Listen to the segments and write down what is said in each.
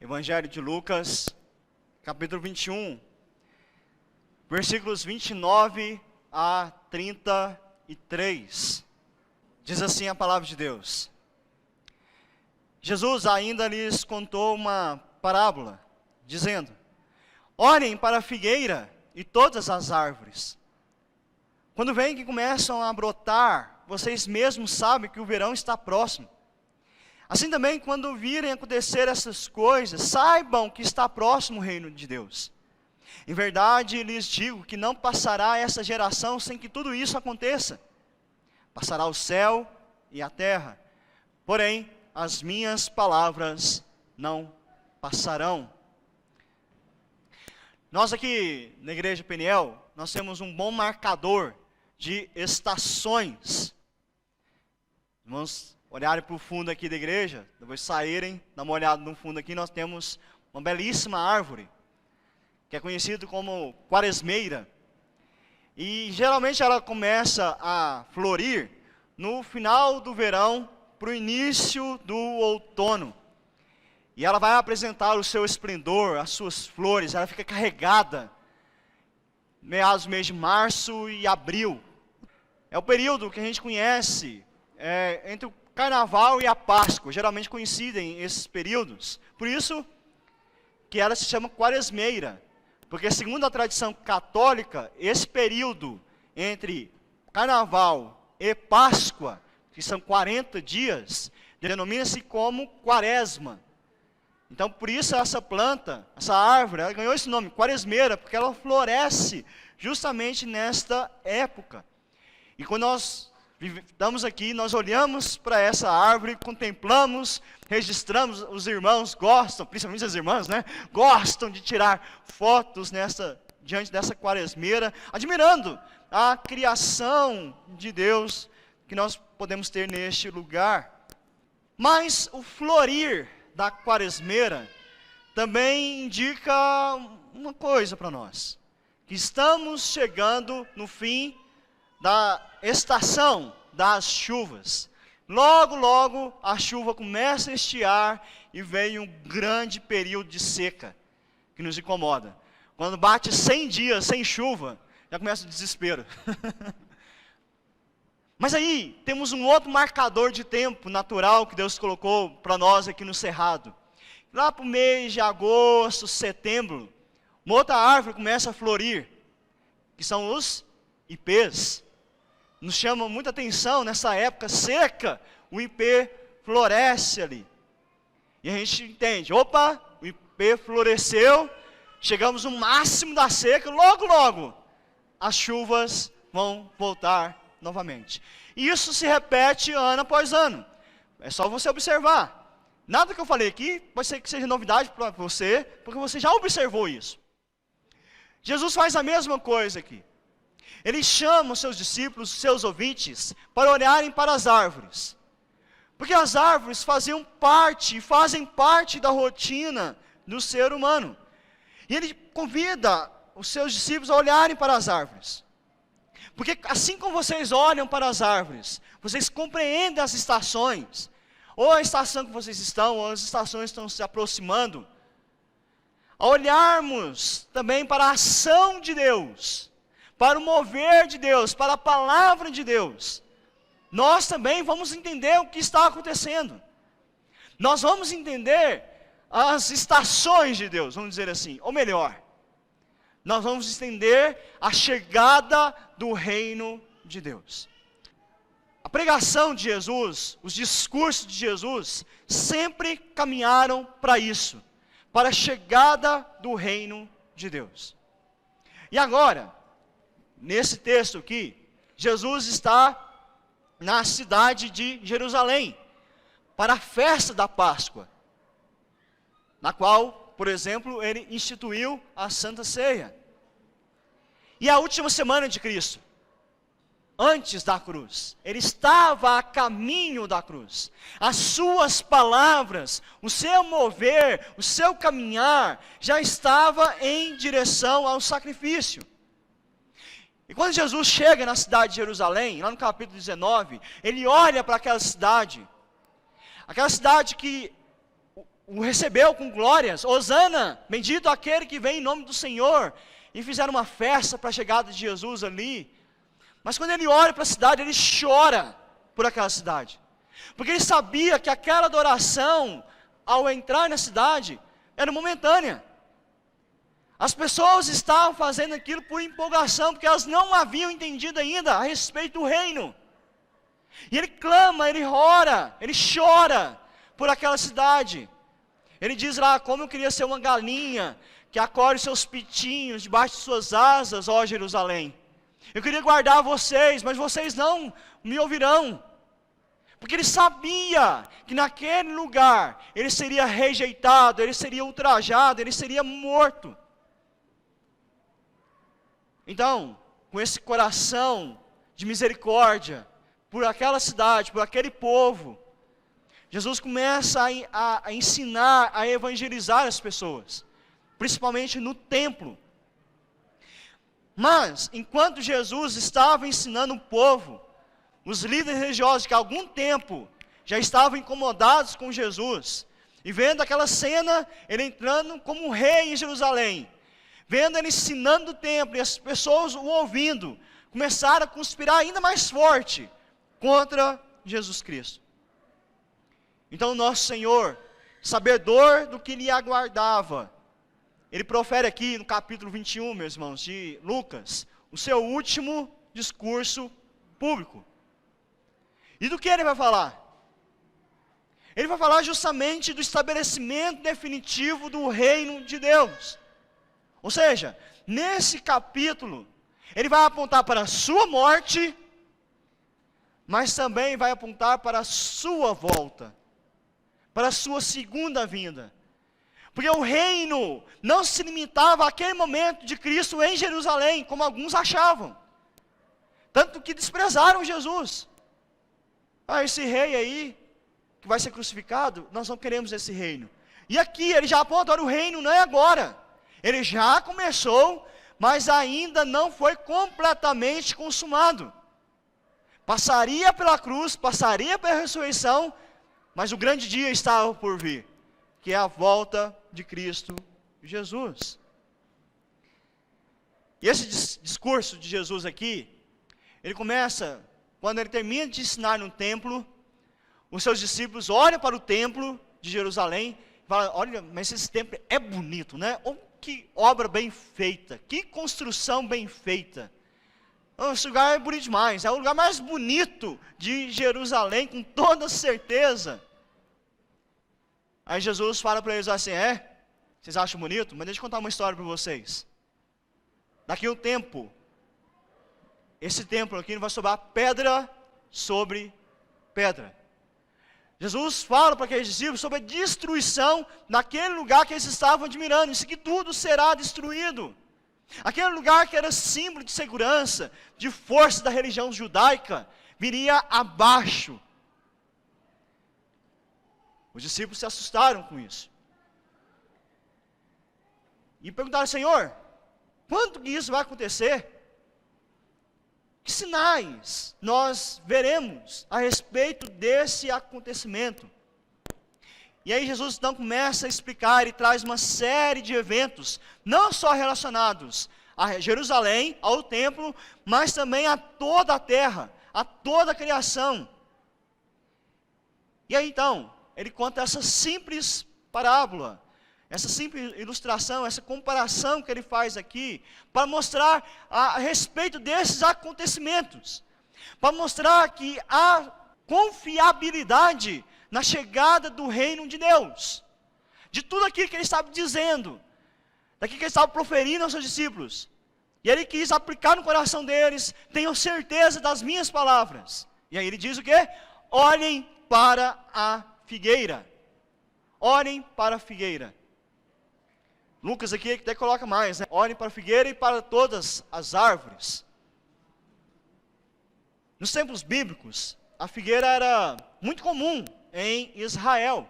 Evangelho de Lucas, capítulo 21, versículos 29 a 33. Diz assim a palavra de Deus. Jesus ainda lhes contou uma parábola, dizendo: olhem para a figueira e todas as árvores. Quando veem que começam a brotar, vocês mesmos sabem que o verão está próximo. Assim também, quando virem acontecer essas coisas, saibam que está próximo o reino de Deus. Em verdade, lhes digo que não passará essa geração sem que tudo isso aconteça. Passará o céu e a terra, porém, as minhas palavras não passarão. Nós aqui na Igreja Peniel, nós temos um bom marcador de estações. Vamos olharem para o fundo aqui da igreja, depois saírem, dar uma olhada no fundo aqui, nós temos uma belíssima árvore, que é conhecida como quaresmeira. E geralmente ela começa a florir no final do verão, para o início do outono. E ela vai apresentar o seu esplendor, as suas flores, ela fica carregada, meados do mês de março e abril. É o período que a gente conhece entre o Carnaval e a Páscoa, geralmente coincidem esses períodos. Por isso que ela se chama quaresmeira, porque segundo a tradição católica, esse período entre Carnaval e Páscoa, que são 40 dias, denomina-se como quaresma. Então por isso essa planta, essa árvore, ela ganhou esse nome, quaresmeira, porque ela floresce justamente nesta época. E quando nós estamos aqui, nós olhamos para essa árvore, contemplamos, registramos, os irmãos gostam, principalmente as irmãs, né? Gostam de tirar fotos diante dessa quaresmeira, admirando a criação de Deus que nós podemos ter neste lugar. Mas o florir da quaresmeira também indica uma coisa para nós, que estamos chegando no fim da estação das chuvas. Logo, logo a chuva começa a estiar e vem um grande período de seca que nos incomoda. Quando bate 100 dias sem chuva, já começa o desespero. Mas aí temos um outro marcador de tempo natural que Deus colocou para nós aqui no Cerrado. Lá para o mês de agosto, setembro, uma outra árvore começa a florir, que são os ipês. Nos chama muita atenção nessa época seca, o ipê floresce ali. E a gente entende, opa, o ipê floresceu, chegamos no máximo da seca, logo, logo, as chuvas vão voltar novamente. E isso se repete ano após ano. É só você observar. Nada que eu falei aqui pode ser que seja novidade para você, porque você já observou isso. Jesus faz a mesma coisa aqui. Ele chama os seus discípulos, os seus ouvintes, para olharem para as árvores. Porque as árvores fazem parte da rotina do ser humano. E ele convida os seus discípulos a olharem para as árvores. Porque assim como vocês olham para as árvores, vocês compreendem as estações, ou a estação que vocês estão, ou as estações estão se aproximando. A olharmos também para a ação de Deus, para o mover de Deus, para a palavra de Deus, nós também vamos entender o que está acontecendo. Nós vamos entender as estações de Deus, vamos dizer assim, ou melhor, nós vamos entender a chegada do reino de Deus. A pregação de Jesus, os discursos de Jesus, sempre caminharam para isso, para a chegada do reino de Deus. E agora, nesse texto aqui, Jesus está na cidade de Jerusalém, para a festa da Páscoa, na qual, por exemplo, ele instituiu a Santa Ceia. E a última semana de Cristo, antes da cruz, ele estava a caminho da cruz. As suas palavras, o seu mover, o seu caminhar, já estava em direção ao sacrifício. E quando Jesus chega na cidade de Jerusalém, lá no capítulo 19, ele olha para aquela cidade que o recebeu com glórias. Hosana, bendito aquele que vem em nome do Senhor. E fizeram uma festa para a chegada de Jesus ali. Mas quando ele olha para a cidade, ele chora por aquela cidade. Porque ele sabia que aquela adoração, ao entrar na cidade, era momentânea. As pessoas estavam fazendo aquilo por empolgação, porque elas não haviam entendido ainda a respeito do reino. E ele clama, ele ora, ele chora por aquela cidade. Ele diz lá, como eu queria ser uma galinha que acolhe seus pitinhos debaixo de suas asas, ó Jerusalém. Eu queria guardar vocês, mas vocês não me ouvirão. Porque ele sabia que naquele lugar ele seria rejeitado, ele seria ultrajado, ele seria morto. Então, com esse coração de misericórdia por aquela cidade, por aquele povo, Jesus começa a ensinar, a evangelizar as pessoas, principalmente no templo. Mas, enquanto Jesus estava ensinando o povo, os líderes religiosos que há algum tempo já estavam incomodados com Jesus, e vendo aquela cena, ele entrando como um rei em Jerusalém, vendo ele ensinando o templo, e as pessoas o ouvindo, começaram a conspirar ainda mais forte contra Jesus Cristo. Então nosso Senhor, sabedor do que lhe aguardava, ele profere aqui no capítulo 21, meus irmãos, de Lucas, o seu último discurso público. E do que ele vai falar? Ele vai falar justamente do estabelecimento definitivo do reino de Deus. Ou seja, nesse capítulo, ele vai apontar para a sua morte, mas também vai apontar para a sua volta, para a sua segunda vinda. Porque o reino não se limitava àquele momento de Cristo em Jerusalém, como alguns achavam. Tanto que desprezaram Jesus. Esse rei aí, que vai ser crucificado, nós não queremos esse reino. E aqui ele já aponta, olha, o reino não é agora. Ele já começou, mas ainda não foi completamente consumado. Passaria pela cruz, passaria pela ressurreição, mas o grande dia estava por vir, que é a volta de Cristo Jesus. E esse discurso de Jesus aqui, ele começa, quando ele termina de ensinar no templo, os seus discípulos olham para o templo de Jerusalém, e falam, olha, mas esse templo é bonito, né? Oh, que obra bem feita, que construção bem feita. Esse lugar é bonito demais, é o lugar mais bonito de Jerusalém, com toda certeza. Aí Jesus fala para eles assim, vocês acham bonito? Mas deixa eu contar uma história para vocês. Daqui a um tempo, esse templo aqui não vai sobrar pedra sobre pedra. Jesus fala para aqueles discípulos sobre a destruição naquele lugar que eles estavam admirando, isso que tudo será destruído. Aquele lugar que era símbolo de segurança, de força da religião judaica, viria abaixo. Os discípulos se assustaram com isso. E perguntaram, Senhor, quando que isso vai acontecer? Que sinais nós veremos a respeito desse acontecimento? E aí Jesus então começa a explicar e traz uma série de eventos, não só relacionados a Jerusalém, ao templo, mas também a toda a terra, a toda a criação. E aí então, ele conta essa simples parábola, essa simples ilustração, essa comparação que ele faz aqui, para mostrar a respeito desses acontecimentos, para mostrar que há confiabilidade na chegada do reino de Deus, de tudo aquilo que ele estava dizendo, daquilo que ele estava proferindo aos seus discípulos, e ele quis aplicar no coração deles, tenham certeza das minhas palavras. E aí ele diz o quê? Olhem para a figueira, olhem para a figueira. Lucas aqui até coloca mais, né? Olhem para a figueira e para todas as árvores. Nos tempos bíblicos, a figueira era muito comum em Israel,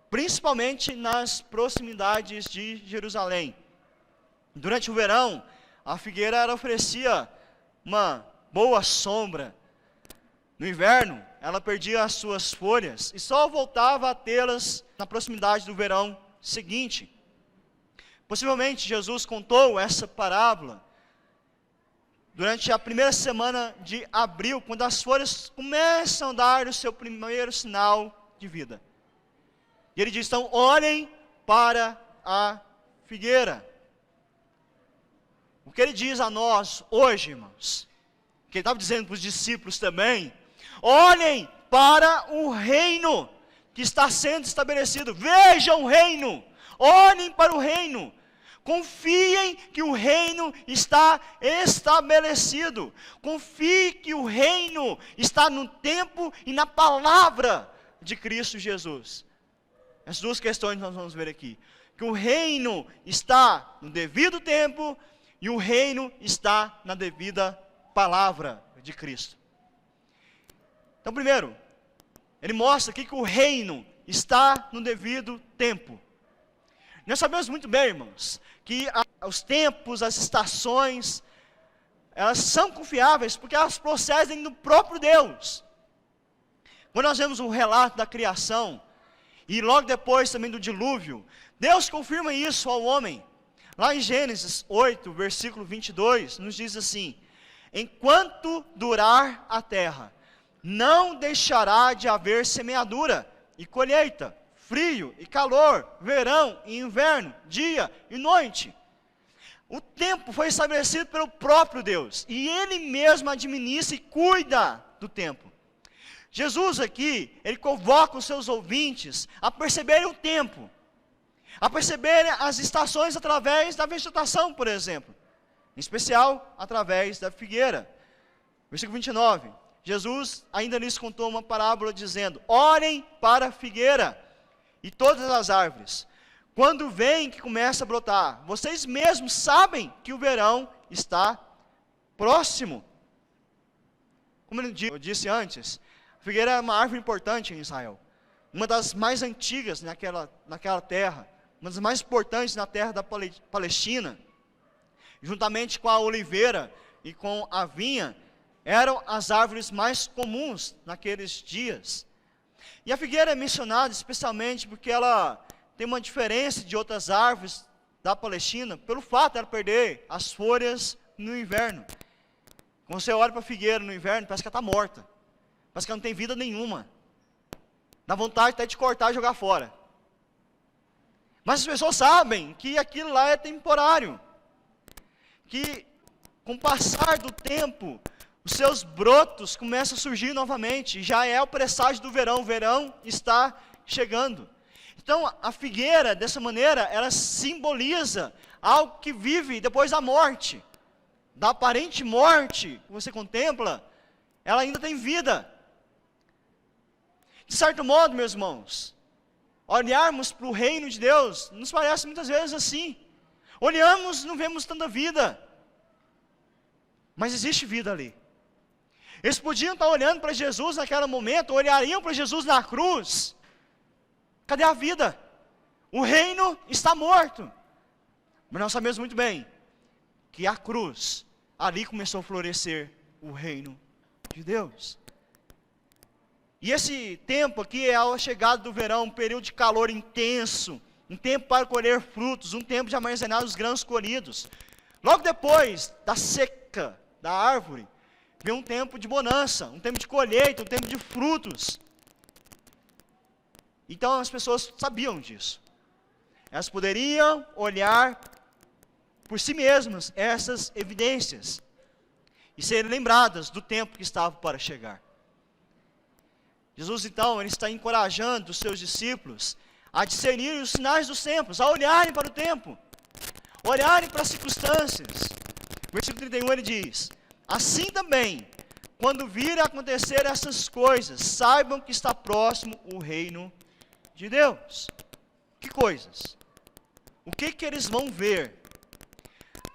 principalmente nas proximidades de Jerusalém. Durante o verão, a figueira oferecia uma boa sombra. No inverno, ela perdia as suas folhas e só voltava a tê-las na proximidade do verão seguinte. Possivelmente Jesus contou essa parábola durante a primeira semana de abril, quando as folhas começam a dar o seu primeiro sinal de vida. E ele diz, então, olhem para a figueira. O que ele diz a nós hoje, irmãos, que ele estava dizendo para os discípulos também, olhem para o reino que está sendo estabelecido, vejam o reino, olhem para o reino, confiem que o reino está estabelecido, confie que o reino está no tempo e na palavra de Cristo Jesus. As duas questões nós vamos ver aqui, que o reino está no devido tempo e o reino está na devida palavra de Cristo. Então, primeiro, ele mostra aqui que o reino está no devido tempo. Nós sabemos muito bem, irmãos, que os tempos, as estações, elas são confiáveis porque elas procedem do próprio Deus. Quando nós vemos um relato da criação, e logo depois também do dilúvio, Deus confirma isso ao homem. Lá em Gênesis 8, versículo 22, nos diz assim, enquanto durar a terra, não deixará de haver semeadura e colheita, frio e calor, verão e inverno, dia e noite. O tempo foi estabelecido pelo próprio Deus, e Ele mesmo administra e cuida do tempo. Jesus aqui, Ele convoca os seus ouvintes a perceberem o tempo, a perceberem as estações através da vegetação, por exemplo, em especial através da figueira. Versículo 29, Jesus ainda lhes contou uma parábola dizendo, olhem para a figueira e todas as árvores, quando veem que começa a brotar, vocês mesmos sabem que o verão está próximo. Como eu disse antes, a figueira é uma árvore importante em Israel, uma das mais antigas naquela terra, uma das mais importantes na terra da Palestina, juntamente com a oliveira e com a vinha, eram as árvores mais comuns naqueles dias. E a figueira é mencionada especialmente porque ela tem uma diferença de outras árvores da Palestina, pelo fato de ela perder as folhas no inverno. Quando você olha para a figueira no inverno, parece que ela está morta, parece que ela não tem vida nenhuma, dá vontade até de cortar e jogar fora. Mas as pessoas sabem que aquilo lá é temporário, que com o passar do tempo, os seus brotos começam a surgir novamente, já é o presságio do verão, o verão está chegando. Então a figueira, dessa maneira, ela simboliza algo que vive depois da morte, da aparente morte que você contempla, ela ainda tem vida. De certo modo, meus irmãos, olharmos para o reino de Deus, nos parece muitas vezes assim, olhamos e não vemos tanta vida, mas existe vida ali. Eles podiam estar olhando para Jesus naquele momento, olhariam para Jesus na cruz, cadê a vida? O reino está morto. Mas nós sabemos muito bem, que a cruz, ali começou a florescer o reino de Deus. E esse tempo aqui é a chegada do verão, um período de calor intenso, um tempo para colher frutos, um tempo de armazenar os grãos colhidos. Logo depois da seca da árvore, vem um tempo de bonança, um tempo de colheita, um tempo de frutos. Então as pessoas sabiam disso. Elas poderiam olhar por si mesmas essas evidências e serem lembradas do tempo que estava para chegar. Jesus então, ele está encorajando os seus discípulos a discernirem os sinais dos tempos, a olharem para o tempo, olharem para as circunstâncias. Versículo 31 ele diz, assim também, quando virem acontecer essas coisas, saibam que está próximo o reino de Deus. Que coisas? O que eles vão ver?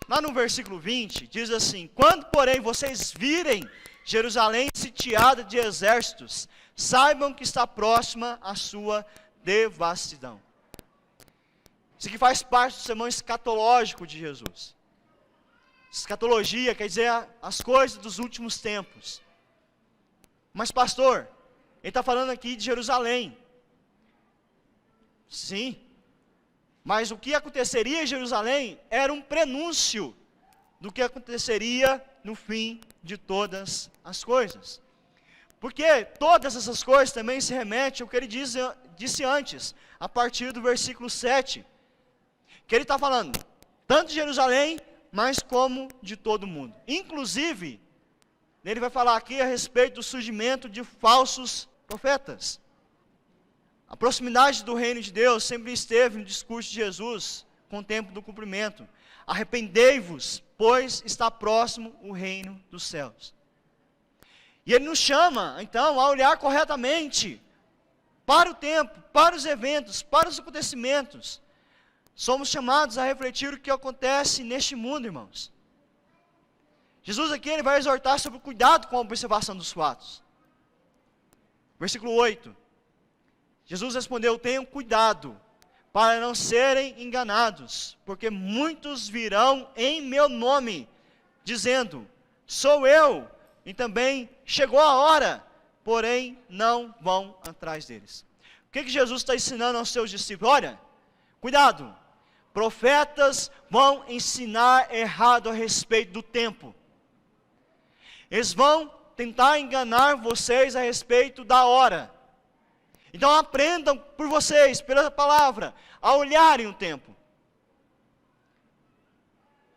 Lá no versículo 20, diz assim, quando porém vocês virem Jerusalém sitiada de exércitos, saibam que está próxima a sua devassidão. Isso aqui faz parte do sermão escatológico de Jesus. Escatologia quer dizer as coisas dos últimos tempos. Mas pastor, Ele está falando aqui de Jerusalém. Sim. Mas o que aconteceria em Jerusalém era um prenúncio do que aconteceria no fim de todas as coisas. Porque todas essas coisas também se remetem ao que ele disse antes, a partir do versículo 7. Que ele está falando, tanto de Jerusalém, mas como de todo mundo. Inclusive, ele vai falar aqui a respeito do surgimento de falsos profetas. A proximidade do reino de Deus sempre esteve no discurso de Jesus, com o tempo do cumprimento. Arrependei-vos, pois está próximo o reino dos céus. E ele nos chama, então, a olhar corretamente para o tempo, para os eventos, para os acontecimentos. Somos chamados a refletir o que acontece neste mundo, irmãos. Jesus aqui ele vai exortar sobre o cuidado com a observação dos fatos. Versículo 8. Jesus respondeu, tenham cuidado para não serem enganados, porque muitos virão em meu nome, dizendo, sou eu, e também chegou a hora, porém não vão atrás deles. O que Jesus está ensinando aos seus discípulos? Olha, cuidado, profetas vão ensinar errado a respeito do tempo. Eles vão tentar enganar vocês a respeito da hora. Então aprendam por vocês, pela palavra, a olharem o tempo.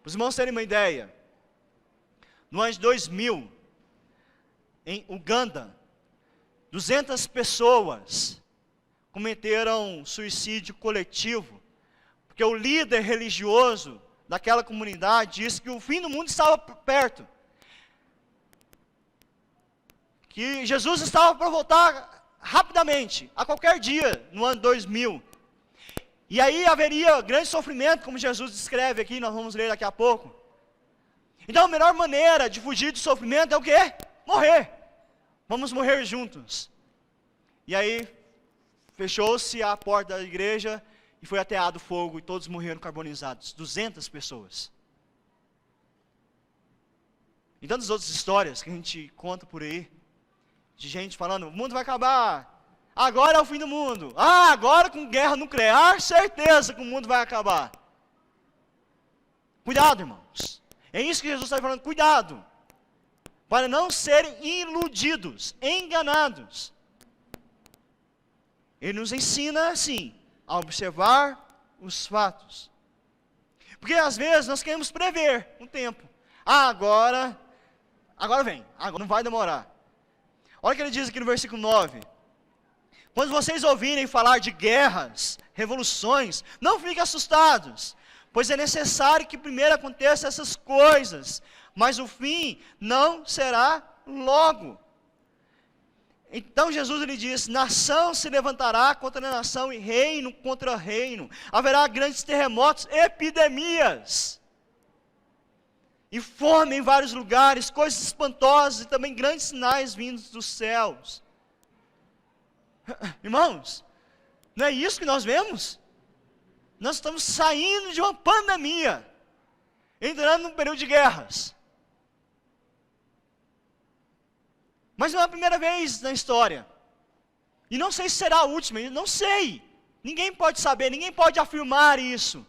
Para os irmãos terem uma ideia, no ano de 2000, em Uganda, 200 pessoas cometeram suicídio coletivo, porque o líder religioso daquela comunidade disse que o fim do mundo estava perto. Que Jesus estava para voltar rapidamente, a qualquer dia, no ano 2000. E aí haveria grande sofrimento, como Jesus descreve aqui, nós vamos ler daqui a pouco. Então a melhor maneira de fugir do sofrimento é o quê? Morrer. Vamos morrer juntos. E aí, fechou-se a porta da igreja e foi ateado fogo e todos morreram carbonizados. 200 pessoas. E tantas outras histórias que a gente conta por aí, de gente falando, o mundo vai acabar, agora é o fim do mundo, agora com guerra nuclear, certeza que o mundo vai acabar. Cuidado, irmãos, é isso que Jesus está falando, cuidado, para não serem iludidos, enganados. Ele nos ensina assim, a observar os fatos, porque às vezes nós queremos prever um tempo, agora vem, agora não vai demorar. Olha o que ele diz aqui no versículo 9. Quando vocês ouvirem falar de guerras, revoluções, não fiquem assustados, pois é necessário que primeiro aconteçam essas coisas, mas o fim não será logo. Então Jesus ele diz, nação se levantará contra nação e reino contra reino, haverá grandes terremotos, epidemias, e fome em vários lugares, coisas espantosas e também grandes sinais vindos dos céus. Irmãos, não é isso que nós vemos? Nós estamos saindo de uma pandemia, entrando num período de guerras. Mas não é a primeira vez na história. E não sei se será a última, não sei. Ninguém pode saber, ninguém pode afirmar isso.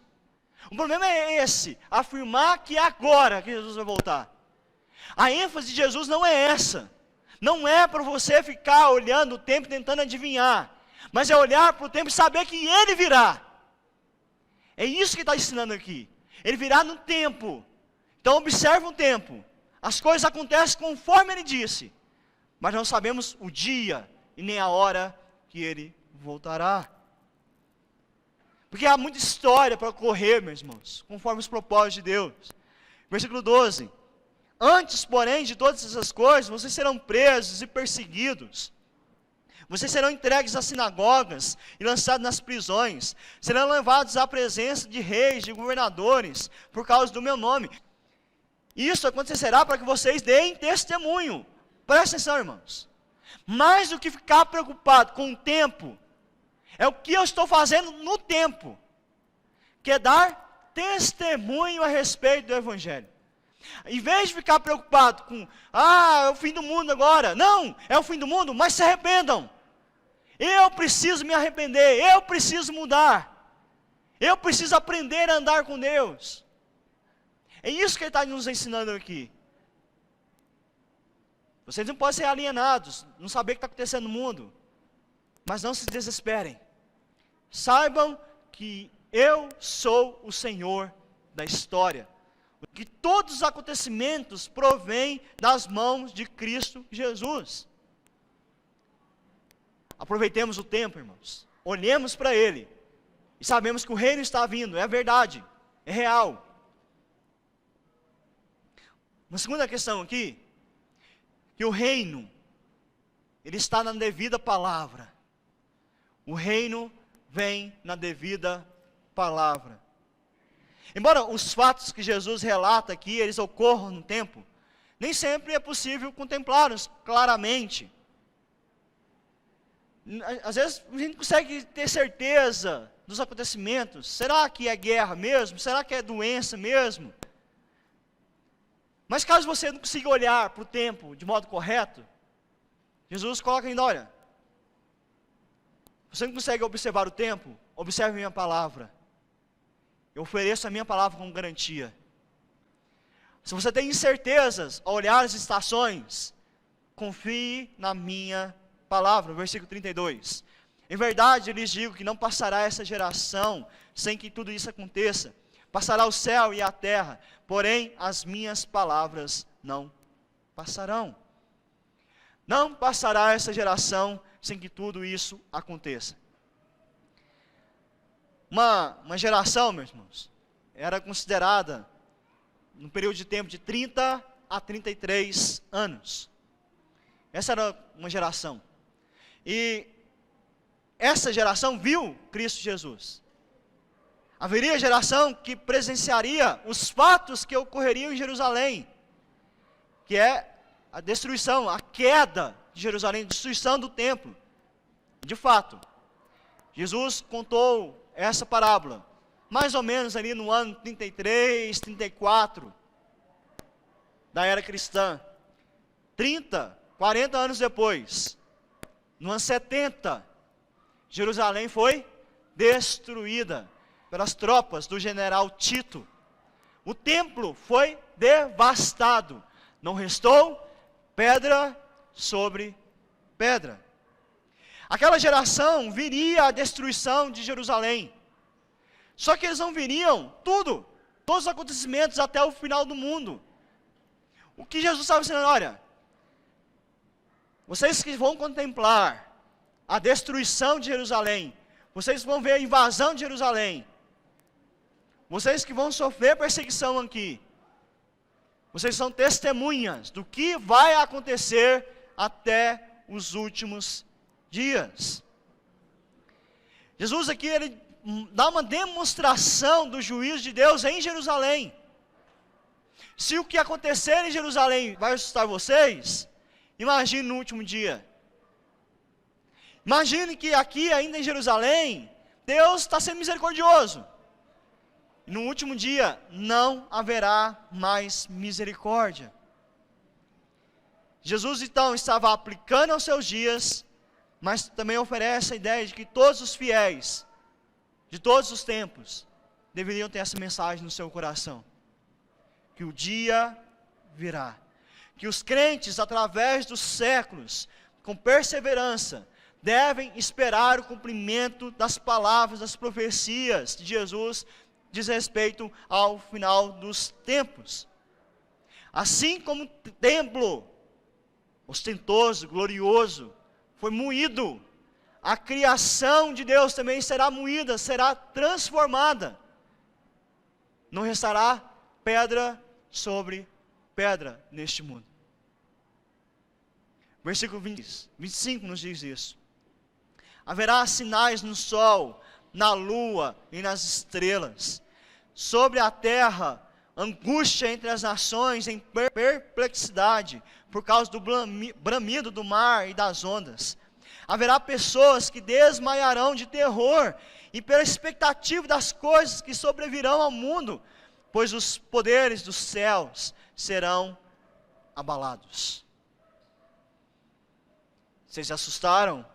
O problema é esse, afirmar que é agora que Jesus vai voltar. A ênfase de Jesus não é essa. Não é para você ficar olhando o tempo tentando adivinhar. Mas é olhar para o tempo e saber que Ele virá. É isso que está ensinando aqui. Ele virá no tempo. Então observe o tempo. As coisas acontecem conforme Ele disse. Mas não sabemos o dia e nem a hora que Ele voltará. Porque há muita história para ocorrer, meus irmãos, conforme os propósitos de Deus. Versículo 12. Antes, porém, de todas essas coisas, vocês serão presos e perseguidos. Vocês serão entregues às sinagogas e lançados nas prisões. Serão levados à presença de reis, de governadores, por causa do meu nome. Isso acontecerá para que vocês deem testemunho. Presta atenção, irmãos. Mais do que ficar preocupado com o tempo, é o que eu estou fazendo no tempo, que é dar testemunho a respeito do Evangelho. Em vez de ficar preocupado com, é o fim do mundo agora. Não, é o fim do mundo, mas se arrependam. Eu preciso me arrepender, eu preciso mudar. Eu preciso aprender a andar com Deus. É isso que ele está nos ensinando aqui. Vocês não podem ser alienados, não saber o que está acontecendo no mundo. Mas não se desesperem. Saibam que eu sou o Senhor da história. Que todos os acontecimentos provêm das mãos de Cristo Jesus. Aproveitemos o tempo, irmãos. Olhemos para Ele. E sabemos que o reino está vindo, é verdade, é real. Uma segunda questão aqui, que o reino, ele está na devida palavra. O reino vem na devida palavra. Embora os fatos que Jesus relata aqui, eles ocorram no tempo, nem sempre é possível contemplá-los claramente. Às vezes a gente consegue ter certeza dos acontecimentos. Será que é guerra mesmo? Será que é doença mesmo? Mas caso você não consiga olhar para o tempo de modo correto, Jesus coloca ainda, olha, você não consegue observar o tempo? Observe a minha palavra. Eu ofereço a minha palavra como garantia. Se você tem incertezas ao olhar as estações, confie na minha palavra. Versículo 32. Em verdade, eu lhes digo que não passará essa geração sem que tudo isso aconteça. Passará o céu e a terra, porém as minhas palavras não passarão. Não passará essa geração sem que tudo isso aconteça. Uma geração, meus irmãos, era considerada, no período de tempo de 30 a 33 anos. Essa era uma geração. E essa geração viu Cristo Jesus. Haveria geração que presenciaria os fatos que ocorreriam em Jerusalém, que é a destruição, a queda de Jerusalém, a destruição do templo. De fato, Jesus contou essa parábola, mais ou menos ali no ano 33, 34 da era cristã. 30, 40 anos depois, no ano 70, Jerusalém foi destruída pelas tropas do general Tito. O templo foi devastado. Não restou pedra sobre pedra. Aquela geração viria a destruição de Jerusalém. Só que eles não viriam tudo, todos os acontecimentos até o final do mundo. O que Jesus estava dizendo, olha, vocês que vão contemplar a destruição de Jerusalém, vocês vão ver a invasão de Jerusalém, vocês que vão sofrer perseguição aqui, vocês são testemunhas do que vai acontecer até os últimos dias. Jesus aqui, ele dá uma demonstração do juízo de Deus em Jerusalém. Se o que acontecer em Jerusalém vai assustar vocês, imagine no último dia. Imagine que aqui ainda em Jerusalém, Deus está sendo misericordioso. E no último dia, não haverá mais misericórdia. Jesus então estava aplicando aos seus dias, mas também oferece a ideia de que todos os fiéis, de todos os tempos, deveriam ter essa mensagem no seu coração. Que o dia virá. Que os crentes, através dos séculos, com perseverança, devem esperar o cumprimento das palavras, das profecias de Jesus, diz respeito ao final dos tempos. Assim como o templo ostentoso, glorioso, foi moído, a criação de Deus também será moída, será transformada. Não restará pedra sobre pedra neste mundo. Versículo 25 nos diz isso. Haverá sinais no sol, na lua e nas estrelas. Sobre a terra, angústia entre as nações em perplexidade, por causa do bramido do mar e das ondas. Haverá pessoas que desmaiarão de terror, e pela expectativa das coisas que sobrevirão ao mundo, pois os poderes dos céus serão abalados. Vocês se assustaram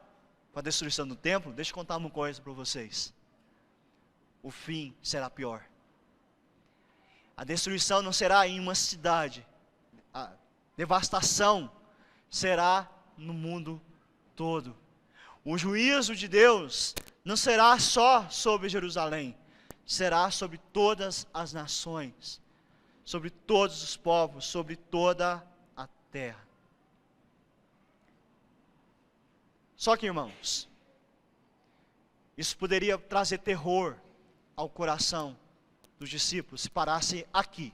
com a destruição do templo? Deixa eu contar uma coisa para vocês. O fim será pior. A destruição não será em uma cidade. A devastação será no mundo todo. O juízo de Deus não será só sobre Jerusalém, será sobre todas as nações, sobre todos os povos, sobre toda a terra. Só que, irmãos, isso poderia trazer terror ao coração dos discípulos se parasse aqui.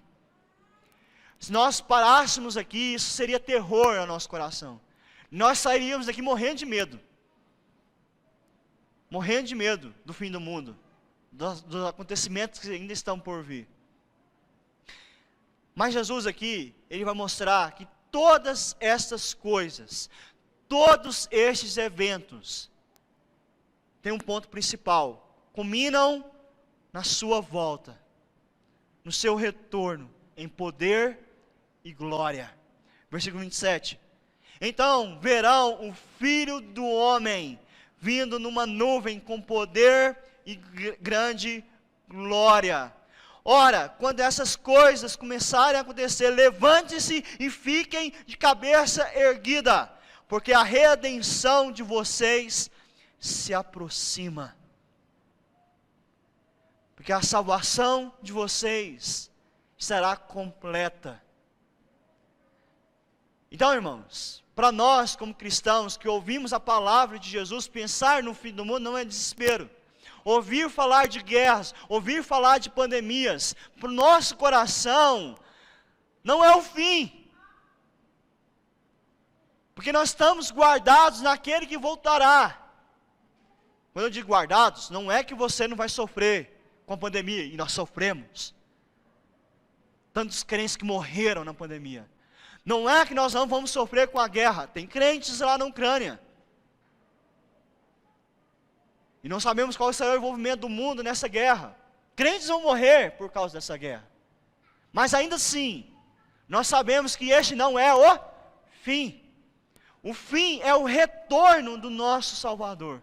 Se nós parássemos aqui, isso seria terror ao nosso coração. Nós sairíamos daqui morrendo de medo. Morrendo de medo do fim do mundo, dos acontecimentos que ainda estão por vir. Mas Jesus aqui, ele vai mostrar que todas essas coisas, todos estes eventos, têm um ponto principal, culminam na sua volta, no seu retorno, em poder e glória. Versículo 27. Então verão o Filho do Homem vindo numa nuvem com poder e grande glória. Ora, quando essas coisas começarem a acontecer, levante-se e fiquem de cabeça erguida, porque a redenção de vocês se aproxima. Porque a salvação de vocês será completa. Então, irmãos, para nós como cristãos que ouvimos a palavra de Jesus, pensar no fim do mundo não é desespero. Ouvir falar de guerras, ouvir falar de pandemias, para o nosso coração, não é o fim. Porque nós estamos guardados naquele que voltará. Quando eu digo guardados, não é que você não vai sofrer com a pandemia, e nós sofremos. Tantos crentes que morreram na pandemia. Não é que nós não vamos sofrer com a guerra. Tem crentes lá na Ucrânia. E não sabemos qual será o envolvimento do mundo nessa guerra. Crentes vão morrer por causa dessa guerra. Mas ainda assim, nós sabemos que este não é o fim. O fim é o retorno do nosso Salvador.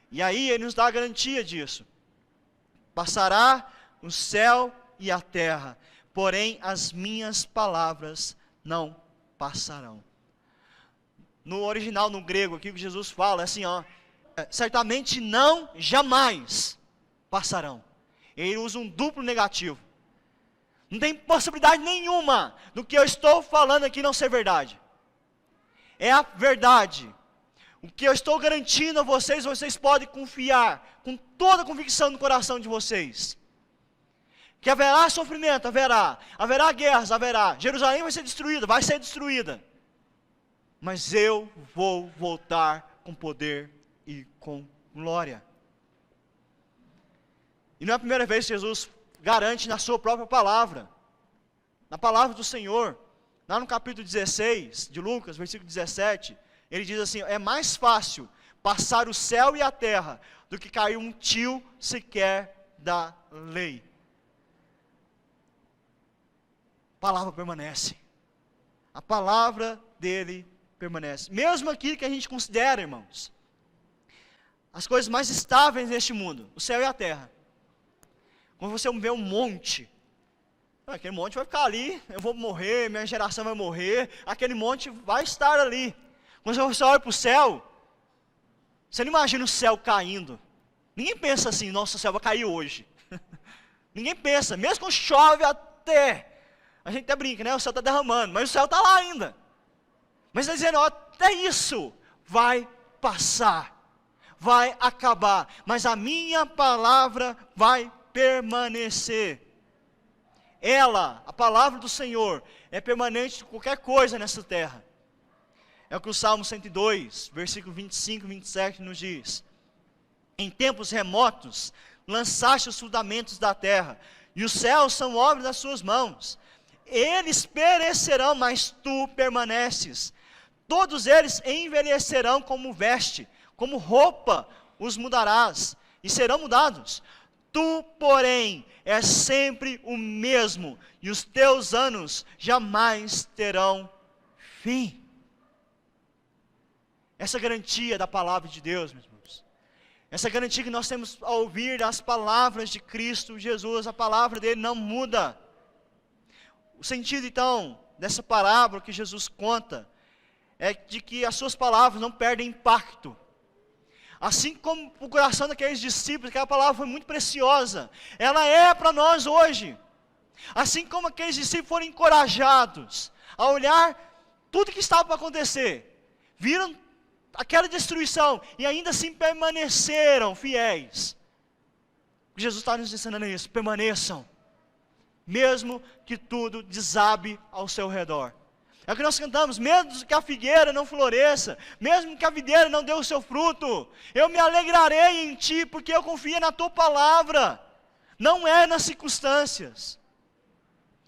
E aí ele nos dá a garantia disso. Passará o céu e a terra, porém as minhas palavras não passarão. No original, no grego, aqui o que Jesus fala é assim, ó, certamente não, jamais passarão. Ele usa um duplo negativo. Não tem possibilidade nenhuma do que eu estou falando aqui não ser verdade. É a verdade. O que eu estou garantindo a vocês, vocês podem confiar com toda a convicção no coração de vocês. Que haverá sofrimento, haverá guerras, haverá. Jerusalém vai ser destruída, vai ser destruída. Mas eu vou voltar com poder e com glória. E não é a primeira vez que Jesus garante na sua própria palavra, na palavra do Senhor. Lá no capítulo 16 de Lucas, versículo 17, ele diz assim, é mais fácil passar o céu e a terra do que cair um tio sequer da lei. A palavra permanece. A palavra dele permanece. Mesmo aquilo que a gente considera, irmãos, as coisas mais estáveis neste mundo, o céu e a terra. Quando você vê um monte, aquele monte vai ficar ali, eu vou morrer, minha geração vai morrer, aquele monte vai estar ali. Quando você olha para o céu, você não imagina o céu caindo. Ninguém pensa assim, nossa, o céu vai cair hoje. Ninguém pensa, mesmo quando chove até, a gente até brinca, né? O céu está derramando, mas o céu está lá ainda. Mas está dizendo, ó, até isso vai passar, vai acabar, mas a minha palavra vai permanecer. Ela, a palavra do Senhor, é permanente de qualquer coisa nessa terra. É o que o Salmo 102, versículo 25 e 27 nos diz. Em tempos remotos, lançaste os fundamentos da terra, e os céus são obra das suas mãos. Eles perecerão, mas tu permaneces. Todos eles envelhecerão como veste, como roupa os mudarás, e serão mudados. Tu, porém, é sempre o mesmo, e os teus anos jamais terão fim. Essa garantia da palavra de Deus, meus irmãos. Essa garantia que nós temos ao ouvir as palavras de Cristo Jesus, a palavra dele não muda. O sentido então dessa parábola que Jesus conta é de que as suas palavras não perdem impacto. Assim como o coração daqueles discípulos, aquela palavra foi muito preciosa, ela é para nós hoje. Assim como aqueles discípulos foram encorajados a olhar tudo que estava para acontecer, viram aquela destruição e ainda assim permaneceram fiéis. Jesus está nos ensinando isso, permaneçam, mesmo que tudo desabe ao seu redor. É o que nós cantamos, mesmo que a figueira não floresça, mesmo que a videira não dê o seu fruto, eu me alegrarei em ti, porque eu confio na tua palavra, não é nas circunstâncias.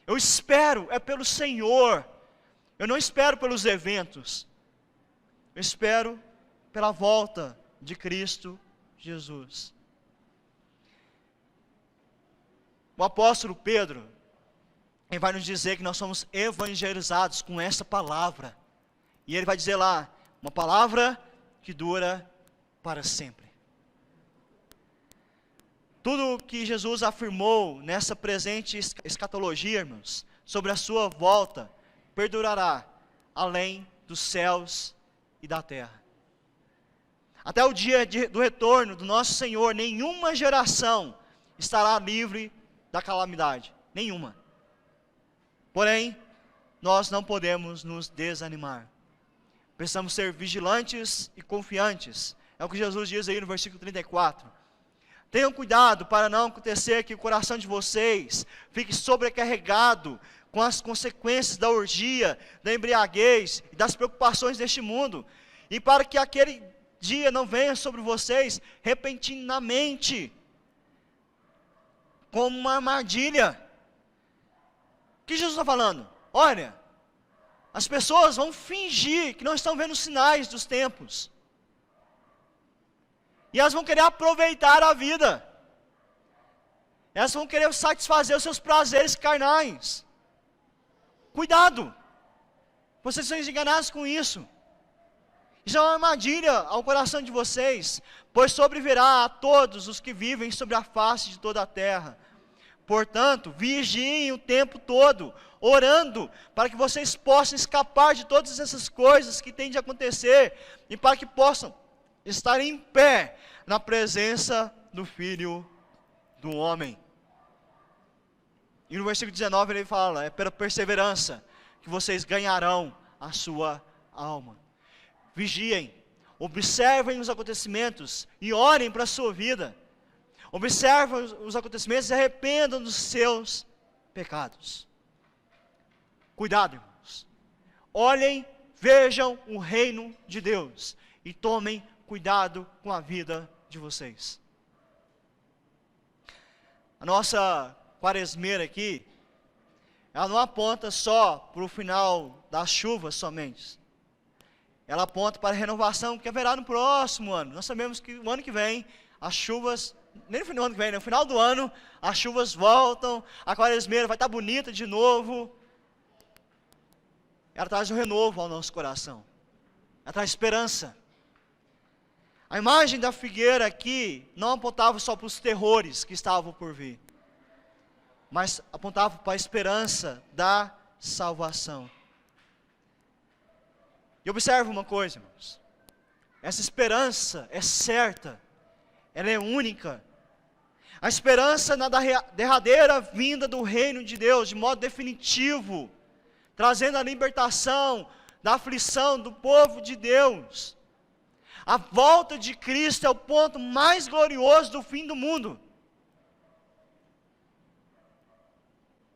Eu espero, é pelo Senhor, eu não espero pelos eventos, eu espero pela volta de Cristo Jesus. O apóstolo Pedro, ele vai nos dizer que nós somos evangelizados com essa palavra. E ele vai dizer lá, uma palavra que dura para sempre. Tudo que Jesus afirmou nessa presente escatologia, irmãos, sobre a sua volta, perdurará além dos céus e da terra. Até o dia do retorno do nosso Senhor, nenhuma geração estará livre da calamidade. Nenhuma. Porém, nós não podemos nos desanimar. Precisamos ser vigilantes e confiantes. É o que Jesus diz aí no versículo 34. Tenham cuidado para não acontecer que o coração de vocês fique sobrecarregado com as consequências da orgia, da embriaguez e das preocupações deste mundo. E para que aquele dia não venha sobre vocês repentinamente, como uma armadilha. O que Jesus está falando? Olha, as pessoas vão fingir que não estão vendo os sinais dos tempos. E elas vão querer aproveitar a vida. Elas vão querer satisfazer os seus prazeres carnais. Cuidado! Vocês são enganados com isso. Isso é uma armadilha ao coração de vocês, pois sobrevirá a todos os que vivem sobre a face de toda a terra. Portanto, vigiem o tempo todo, orando, para que vocês possam escapar de todas essas coisas que têm de acontecer, e para que possam estar em pé na presença do Filho do Homem. E no versículo 19 ele fala, é pela perseverança que vocês ganharão a sua alma. Vigiem, observem os acontecimentos e orem para a sua vida. Observem os acontecimentos e arrependam dos seus pecados. Cuidado, irmãos. Olhem, vejam o reino de Deus e tomem cuidado com a vida de vocês. A nossa quaresmeira aqui, ela não aponta só para o final das chuvas somente. Ela aponta para a renovação que haverá no próximo ano. Nós sabemos que o ano que vem, as chuvas, nem no ano que vem, no final do ano, as chuvas voltam, a quaresmeira vai estar bonita de novo. Ela traz um renovo ao nosso coração. Ela traz esperança. A imagem da figueira aqui não apontava só para os terrores que estavam por vir, mas apontava para a esperança da salvação. E observe uma coisa, irmãos. Essa esperança é certa, ela é única. A esperança na derradeira vinda do reino de Deus, de modo definitivo, trazendo a libertação da aflição do povo de Deus. A volta de Cristo é o ponto mais glorioso do fim do mundo.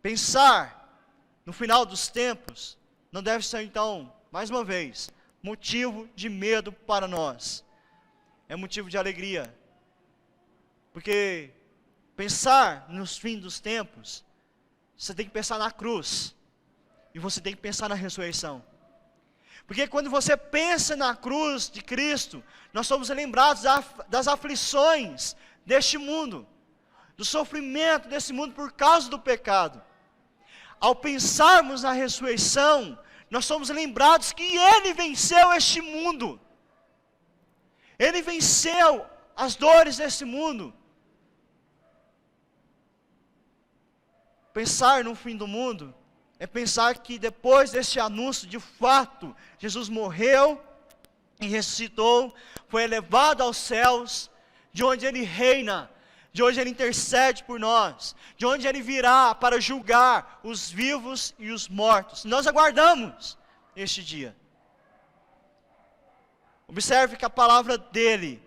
Pensar no final dos tempos não deve ser, então, mais uma vez, motivo de medo para nós. É motivo de alegria. Porque pensar nos fins dos tempos, você tem que pensar na cruz. E você tem que pensar na ressurreição. Porque quando você pensa na cruz de Cristo, nós somos lembrados das aflições deste mundo. do sofrimento desse mundo por causa do pecado. Ao pensarmos na ressurreição, nós somos lembrados que Ele venceu este mundo. Ele venceu as dores desse mundo. Pensar no fim do mundo é pensar que depois deste anúncio, de fato, Jesus morreu e ressuscitou, foi elevado aos céus, de onde Ele reina, de onde Ele intercede por nós, de onde Ele virá para julgar os vivos e os mortos. Nós aguardamos este dia. Observe que a palavra dele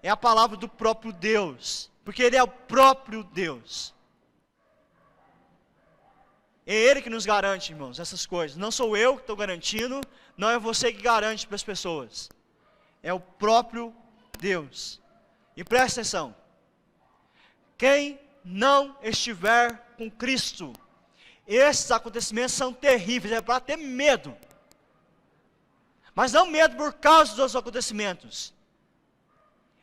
é a palavra do próprio Deus, porque Ele é o próprio Deus. É Ele que nos garante, irmãos, essas coisas. Não sou eu que estou garantindo, não é você que garante para as pessoas. É o próprio Deus. E presta atenção. Quem não estiver com Cristo, esses acontecimentos são terríveis, é para ter medo. Mas não medo por causa dos acontecimentos.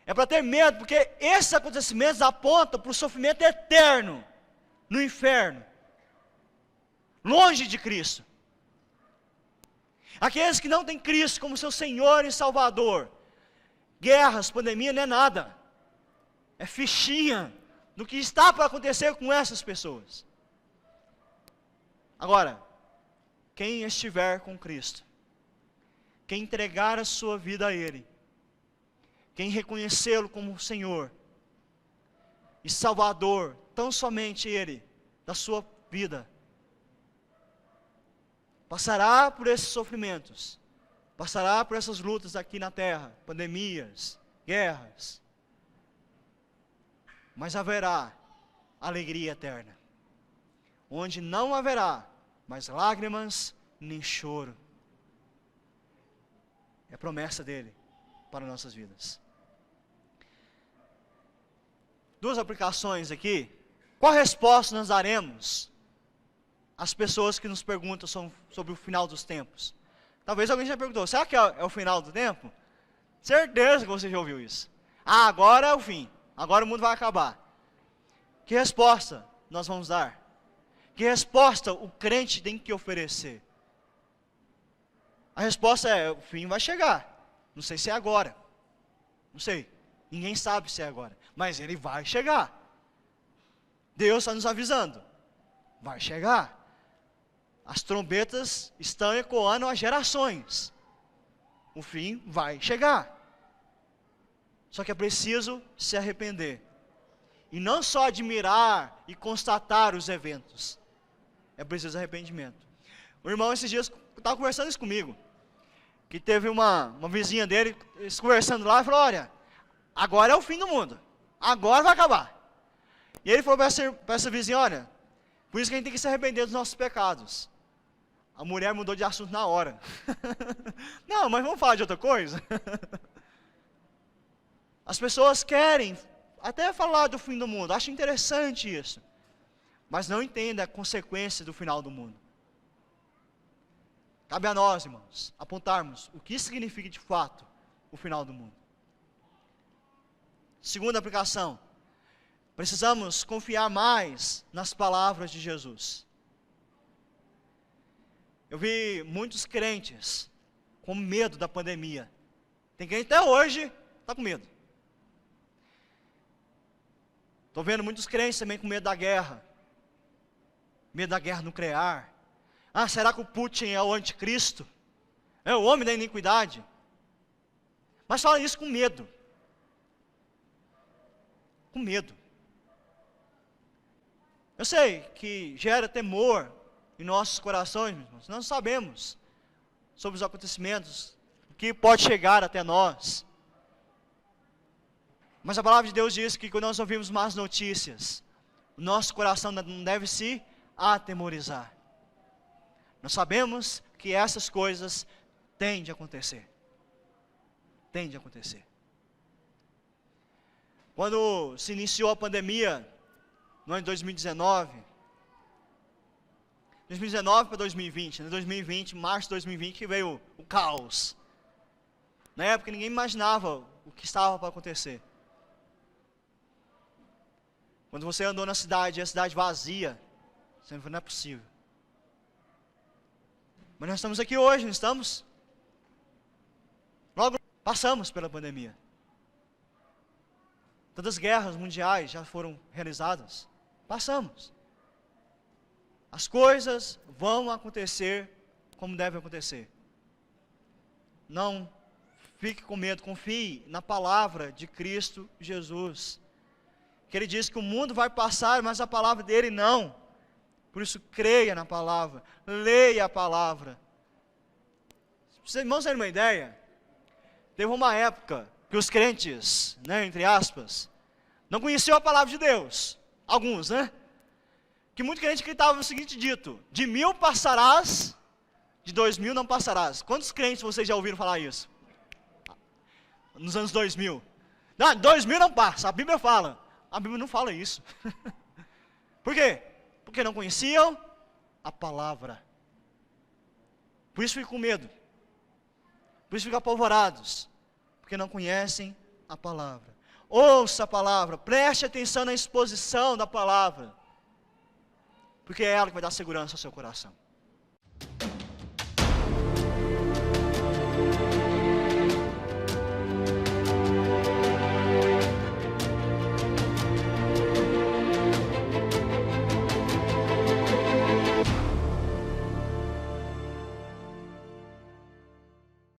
É para ter medo, porque esses acontecimentos apontam para o sofrimento eterno no inferno, longe de Cristo. Aqueles que não têm Cristo como seu Senhor e Salvador, guerras, pandemia não é nada, é fichinha do que está para acontecer com essas pessoas. Agora, quem estiver com Cristo, quem entregar a sua vida a Ele, quem reconhecê-lo como Senhor e Salvador, tão somente Ele, da sua vida, passará por esses sofrimentos, passará por essas lutas aqui na terra, pandemias, guerras, mas haverá alegria eterna, onde não haverá mais lágrimas nem choro. É promessa dele para nossas vidas. Duas aplicações aqui. Qual resposta nós daremos às pessoas que nos perguntam sobre o final dos tempos? Talvez alguém já perguntou, será que é o final do tempo? Certeza que você já ouviu isso. Ah, agora é o fim. Agora o mundo vai acabar. Que resposta nós vamos dar? Que resposta o crente tem que oferecer? A resposta é, o fim vai chegar. Não sei se é agora. Não sei. Ninguém sabe se é agora. Mas ele vai chegar. Deus está nos avisando. Vai chegar. As trombetas estão ecoando há gerações. O fim vai chegar. Só que é preciso se arrepender. E não só admirar e constatar os eventos. É preciso arrependimento. O irmão esses dias estava conversando isso comigo. Que teve uma vizinha dele, eles conversando lá, e falou, olha, agora é o fim do mundo. Agora vai acabar. E ele falou para essa vizinha, olha, por isso que a gente tem que se arrepender dos nossos pecados. A mulher mudou de assunto na hora. Não, mas vamos falar de outra coisa. As pessoas querem até falar do fim do mundo, acho interessante isso. Mas não entendem a consequência do final do mundo. Cabe a nós, irmãos, apontarmos o que significa de fato o final do mundo. Segunda aplicação, precisamos confiar mais nas palavras de Jesus. Eu vi muitos crentes com medo da pandemia. Tem crente até hoje, está com medo. Estou vendo muitos crentes também com medo da guerra. Medo da guerra nuclear. Ah, será que o Putin é o anticristo? É o homem da iniquidade? Mas fala isso com medo. Com medo. Eu sei que gera temor em nossos corações, meus irmãos. Nós sabemos sobre os acontecimentos, o que pode chegar até nós. Mas a palavra de Deus diz que quando nós ouvimos más notícias, o nosso coração não deve se atemorizar. Nós sabemos que essas coisas têm de acontecer. Tem de acontecer. Quando se iniciou a pandemia, no ano de 2019 para 2020, né? 2020, março de 2020, que veio o caos. Na época ninguém imaginava o que estava para acontecer. Quando você andou na cidade, e a cidade vazia, você falou, não é possível. Mas nós estamos aqui hoje, não estamos? Logo passamos pela pandemia. Todas as guerras mundiais já foram realizadas. Passamos. As coisas vão acontecer como devem acontecer. Não fique com medo, confie na palavra de Cristo Jesus. Que Ele diz que o mundo vai passar, mas a palavra dele não. Por isso, creia na palavra, leia a palavra. Para os irmãos terem uma ideia, teve uma época que os crentes, né, entre aspas, não conheciam a palavra de Deus. Alguns, né? Que muito crente acreditava no seguinte dito: de 1000 passarás, de 2000 não passarás. Quantos crentes vocês já ouviram falar isso? Nos anos 2000. Não, 2000 não passa, a Bíblia fala. A Bíblia não fala isso. Por quê? Porque não conheciam a palavra. Por isso ficam com medo. Por isso ficam apavorados. Porque não conhecem a palavra. Ouça a palavra, preste atenção na exposição da palavra. Porque é ela que vai dar segurança ao seu coração.